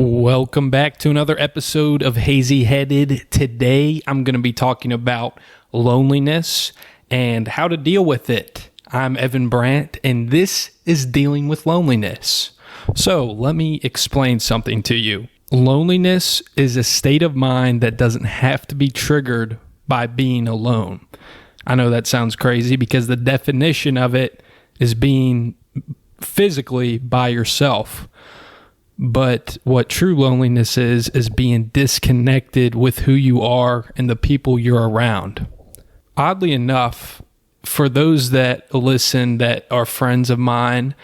Welcome back to another episode of Hazy Headed. Today, I'm going to be talking about loneliness and how to deal with it. I'm Evan Brandt, and this is Dealing with Loneliness. So, let me explain something to you. Loneliness is a state of mind that doesn't have to be triggered by being alone. I know that sounds crazy because the definition of it is being physically by yourself. But what true loneliness is being disconnected with who you are and the people you're around. Oddly enough, for those that listen that are friends of mine,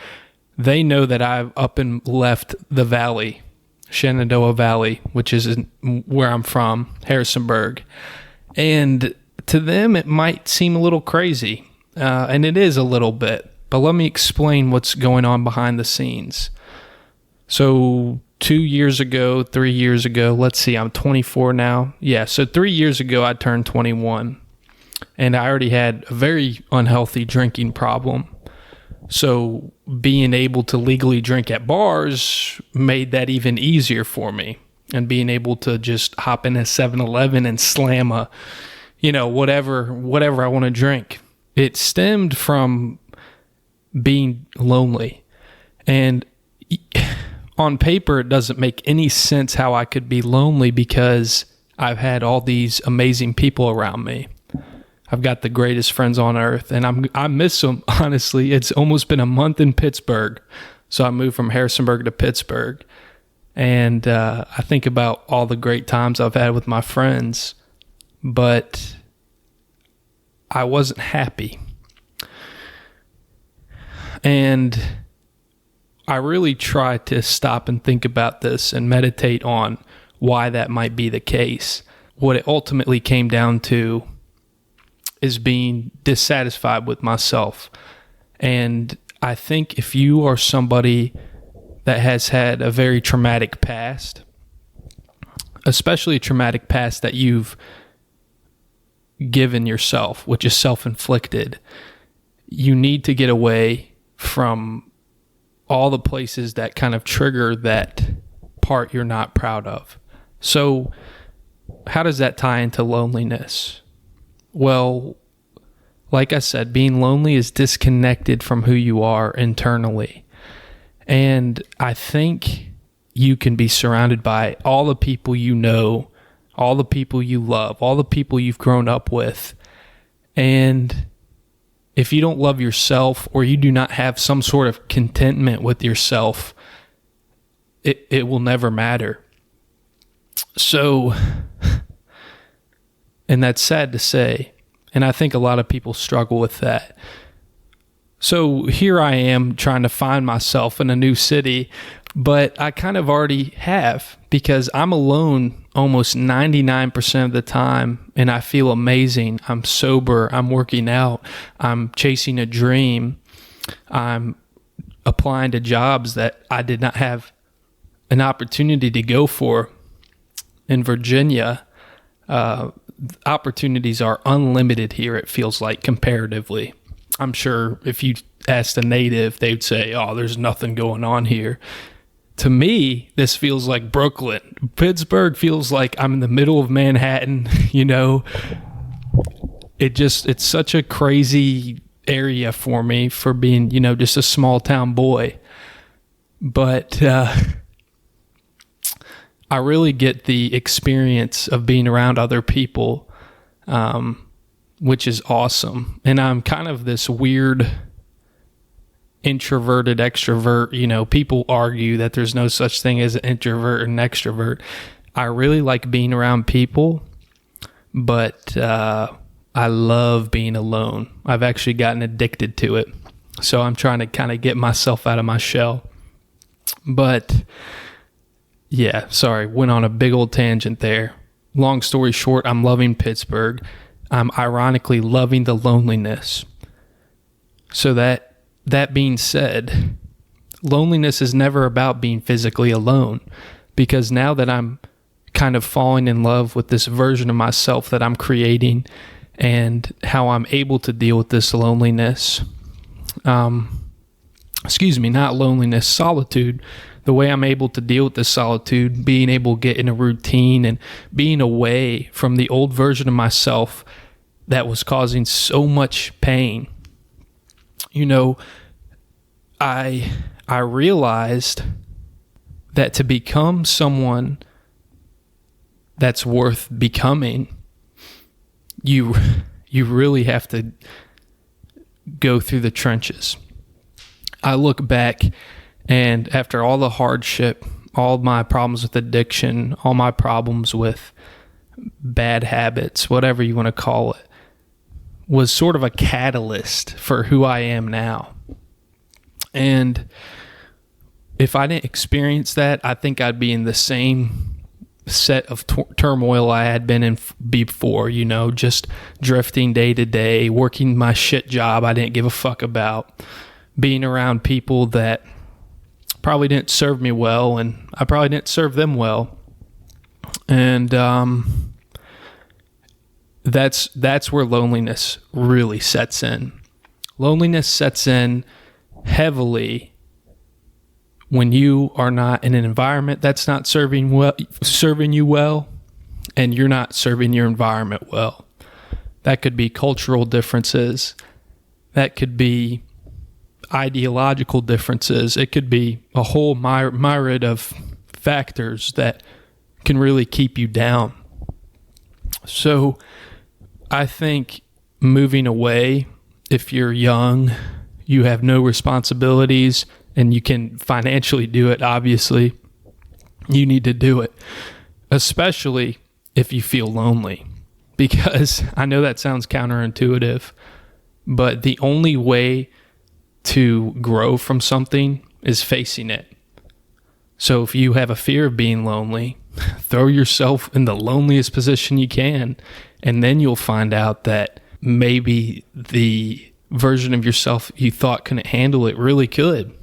they know that I've up and left the valley, Shenandoah Valley, which is where I'm from, Harrisonburg. And to them, it might seem a little crazy, and it is a little bit. But let me explain what's going on behind the scenes. So 3 years ago, let's see, I'm 24 now. Yeah, so 3 years ago, I turned 21, and I already had a very unhealthy drinking problem. So being able to legally drink at bars made that even easier for me, and being able to just hop in a 7-Eleven and slam a, whatever I want to drink. It stemmed from being lonely, and on paper, it doesn't make any sense how I could be lonely because I've had all these amazing people around me. I've got the greatest friends on earth, and I miss them, honestly. It's almost been a month in Pittsburgh, so I moved from Harrisonburg to Pittsburgh, and I think about all the great times I've had with my friends, but I wasn't happy. And I really try to stop and think about this and meditate on why that might be the case. What it ultimately came down to is being dissatisfied with myself. And I think if you are somebody that has had a very traumatic past, especially a traumatic past that you've given yourself, which is self-inflicted, you need to get away from all the places that kind of trigger that part you're not proud of. So how does that tie into loneliness? Well, like I said, being lonely is disconnected from who you are internally. And I think you can be surrounded by all the people you know, all the people you love, all the people you've grown up with. And if you don't love yourself, or you do not have some sort of contentment with yourself, it will never matter. So, and that's sad to say, and I think a lot of people struggle with that. So here I am trying to find myself in a new city, but I kind of already have, because I'm alone almost 99% of the time, and I feel amazing. I'm sober, I'm working out, I'm chasing a dream, I'm applying to jobs that I did not have an opportunity to go for in Virginia. Opportunities are unlimited here, it feels like, comparatively. I'm sure if you asked a native, they'd say, oh, there's nothing going on here. To me, this feels like Brooklyn. Pittsburgh feels like I'm in the middle of Manhattan, It's such a crazy area for me for being, just a small town boy. But I really get the experience of being around other people, which is awesome. And I'm kind of this weird introverted extrovert. People argue that there's no such thing as an introvert and extrovert. I really like being around people, but I love being alone. I've actually gotten addicted to it. So I'm trying to kind of get myself out of my shell. But yeah, sorry, went on a big old tangent there. Long story short, I'm loving Pittsburgh. I'm ironically loving the loneliness. So that being said, loneliness is never about being physically alone, because now that I'm kind of falling in love with this version of myself that I'm creating and how I'm able to deal with this loneliness, not loneliness, solitude the way I'm able to deal with this solitude, being able to get in a routine and being away from the old version of myself that was causing so much pain. You know, I realized that to become someone that's worth becoming, you really have to go through the trenches. I look back, and after all the hardship, all my problems with addiction, all my problems with bad habits, whatever you want to call it, was sort of a catalyst for who I am now. And if I didn't experience that, I think I'd be in the same set of turmoil I had been in before, you know, just drifting day to day, working my shit job I didn't give a fuck about, being around people that probably didn't serve me well, and I probably didn't serve them well. And that's where loneliness really sets in. Loneliness sets in heavily when you are not in an environment that's not serving you well, and you're not serving your environment well. That could be cultural differences. That could be ideological differences. It could be a whole myriad of factors that can really keep you down. So I think moving away, if you're young, you have no responsibilities, and you can financially do it, obviously, you need to do it, especially if you feel lonely. Because I know that sounds counterintuitive, but the only way to grow from something is facing it. So if you have a fear of being lonely, throw yourself in the loneliest position you can, and then you'll find out that maybe the version of yourself you thought couldn't handle it really could.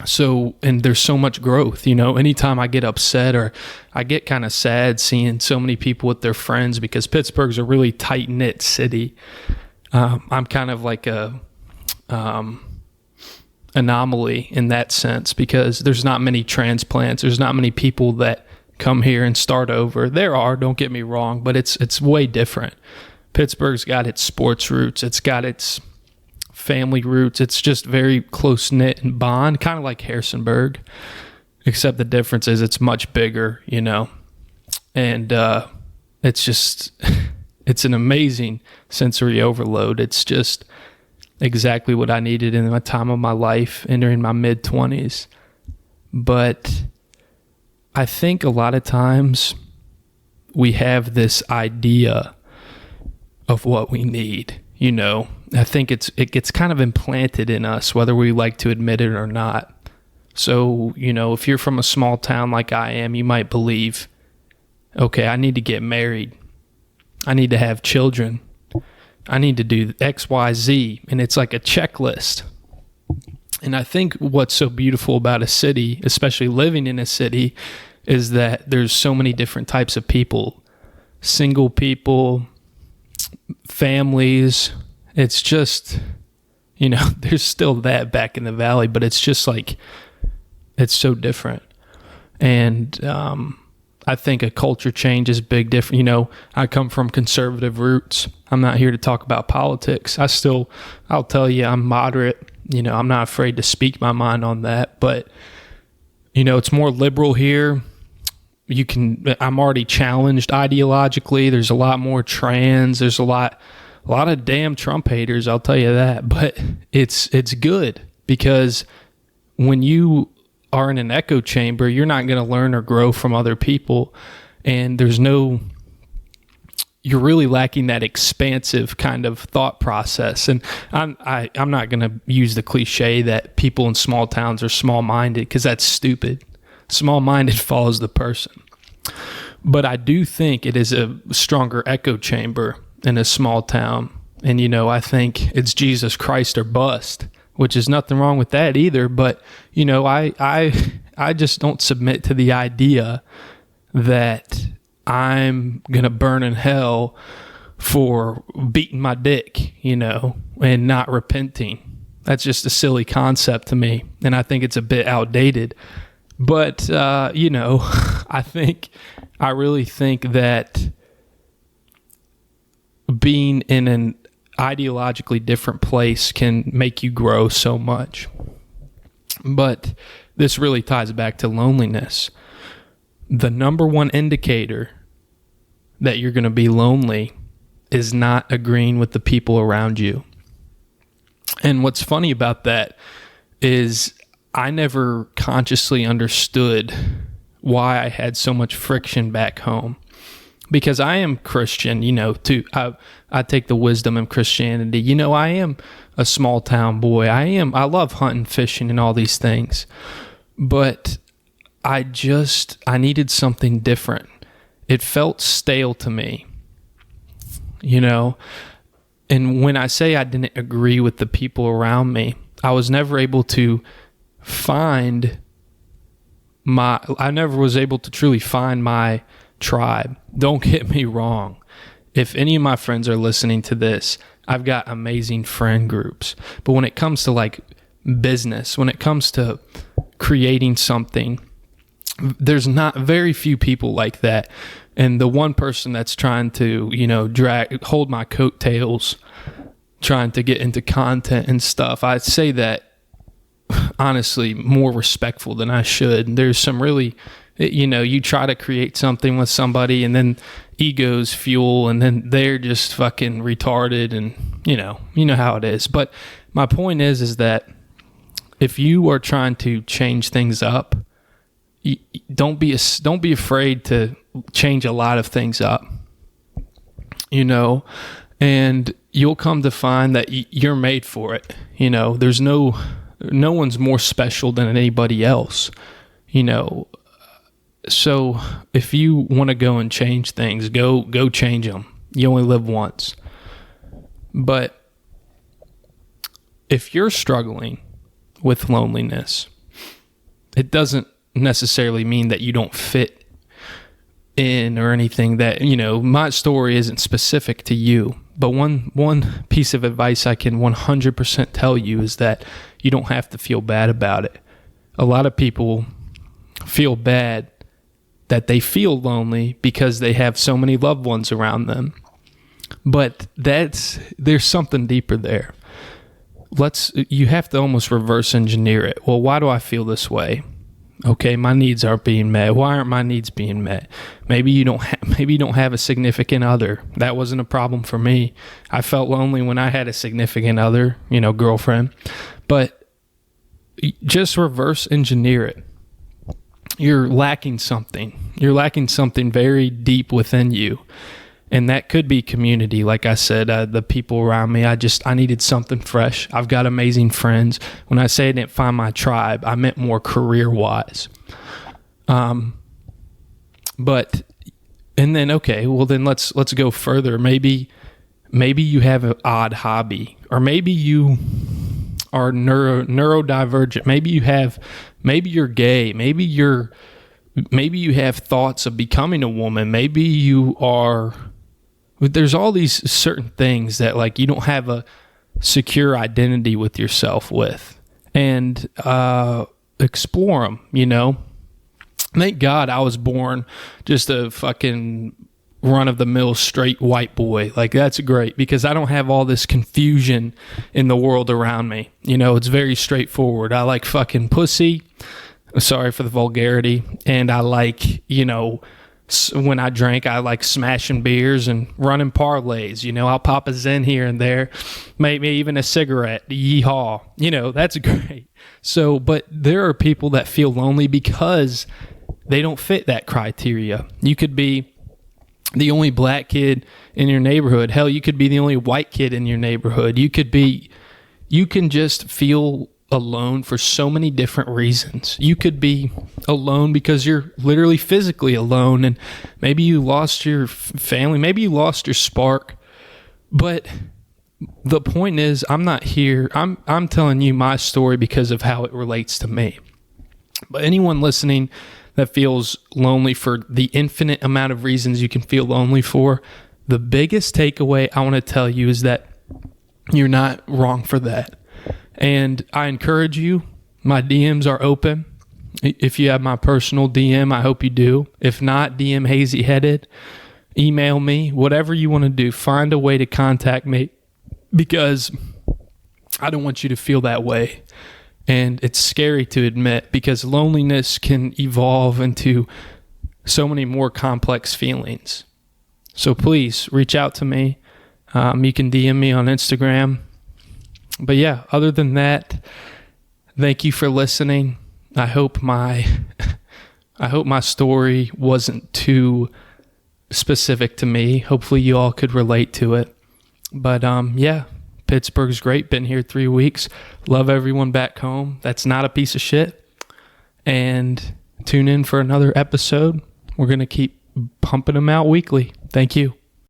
So, and there's so much growth, you know. Anytime I get upset or I get kind of sad seeing so many people with their friends, because Pittsburgh's a really tight-knit city. I'm kind of like a anomaly in that sense, because there's not many transplants. There's not many people that come here and start over. There are, don't get me wrong, but it's way different. Pittsburgh's got its sports roots. It's got its family roots. It's just very close-knit and bond, kind of like Harrisonburg, except the difference is it's much bigger, you know. And it's just, it's an amazing sensory overload. It's just exactly what I needed in my time of my life, entering my mid-20s. But I think a lot of times we have this idea of what we need, you know. I think it gets kind of implanted in us, whether we like to admit it or not. So, you know, if you're from a small town like I am, you might believe, okay, I need to get married. I need to have children. I need to do X, Y, Z. And it's like a checklist. And I think what's so beautiful about a city, especially living in a city, is that there's so many different types of people. Single people, families. It's just, you know, there's still that back in the valley, but it's just like, it's so different. And I think a culture change is big different. You know, I come from conservative roots. I'm not here to talk about politics. I'll tell you, I'm moderate. You know, I'm not afraid to speak my mind on that. But, you know, it's more liberal here. I'm already challenged ideologically. There's a lot more trans. There's a lot of damn Trump haters, I'll tell you that. But it's good, because when you are in an echo chamber, you're not going to learn or grow from other people. And you're really lacking that expansive kind of thought process. And I'm not going to use the cliche that people in small towns are small-minded, because that's stupid. Small-minded follows the person. But I do think it is a stronger echo chamber in a small town. And, you know, I think it's Jesus Christ or bust, which is nothing wrong with that either. But, you know, I just don't submit to the idea that I'm going to burn in hell for beating my dick, you know, and not repenting. That's just a silly concept to me. And I think it's a bit outdated. But, I really think that being in an ideologically different place can make you grow so much. But this really ties back to loneliness. The number one indicator that you're going to be lonely is not agreeing with the people around you. And what's funny about that is I never consciously understood why I had so much friction back home. Because I am Christian, too. I take the wisdom of Christianity. I am a small town boy. I love hunting, fishing, and all these things. But I needed something different. It felt stale to me, And when I say I didn't agree with the people around me, I was never able to I never was able to truly find my tribe. Don't get me wrong. If any of my friends are listening to this, I've got amazing friend groups. But when it comes to business, when it comes to creating something, there's not very few people like that. And the one person that's trying to, hold my coattails, trying to get into content and stuff, I'd say that honestly more respectful than I should. There's some really, you try to create something with somebody and then egos fuel and then they're just fucking retarded and you know how it is. But my point is that if you are trying to change things up, don't be afraid to change a lot of things up, and you'll come to find that you're made for it. There's no one's more special than anybody else, so if you want to go and change things, go change them. You only live once. But if you're struggling with loneliness, it doesn't necessarily mean that you don't fit in or anything. That my story isn't specific to you, but one piece of advice I can 100% tell you is that you don't have to feel bad about it. A lot of people feel bad that they feel lonely because they have so many loved ones around them, but there's something deeper there. You have to almost reverse engineer it. Well, why do I feel this way? Okay, my needs aren't being met. Why aren't my needs being met? Maybe you don't have a significant other. That wasn't a problem for me. I felt lonely when I had a significant other, girlfriend. But just reverse engineer it. You're lacking something. You're lacking something very deep within you. And that could be community. Like I said, the people around me, I needed something fresh. I've got amazing friends. When I say I didn't find my tribe, I meant more career-wise. And then, okay, well then let's go further. Maybe you have an odd hobby, or maybe you are neurodivergent. Maybe you're gay. Maybe you have thoughts of becoming a woman. Maybe there's all these certain things that you don't have a secure identity with yourself with, and explore them. Thank God I was born just a fucking run-of-the-mill straight white boy. That's great, because I don't have all this confusion in the world around me. It's very straightforward. I like fucking pussy. Sorry for the vulgarity. And I like, when I drink, I like smashing beers and running parlays. I'll pop a Zen here and there, maybe even a cigarette. Yeehaw. That's great. So, but there are people that feel lonely because they don't fit that criteria. You could be the only black kid in your neighborhood. Hell, you could be the only white kid in your neighborhood. You can just feel alone for so many different reasons. You could be alone because you're literally physically alone, and maybe you lost your family, maybe you lost your spark. But the point is, I'm not here. I'm telling you my story because of how it relates to me. But anyone listening that feels lonely for the infinite amount of reasons you can feel lonely for, the biggest takeaway I want to tell you is that you're not wrong for that. And I encourage you, my DMs are open. If you have my personal DM, I hope you do. If not, DM Hazy Headed, email me, whatever you want to do. Find a way to contact me, because I don't want you to feel that way. And it's scary to admit, because loneliness can evolve into so many more complex feelings. So please reach out to me. You can DM me on Instagram. But yeah, other than that, thank you for listening. I hope my story wasn't too specific to me. Hopefully you all could relate to it. But yeah, Pittsburgh's great. Been here 3 weeks. Love everyone back home. That's not a piece of shit. And tune in for another episode. We're going to keep pumping them out weekly. Thank you.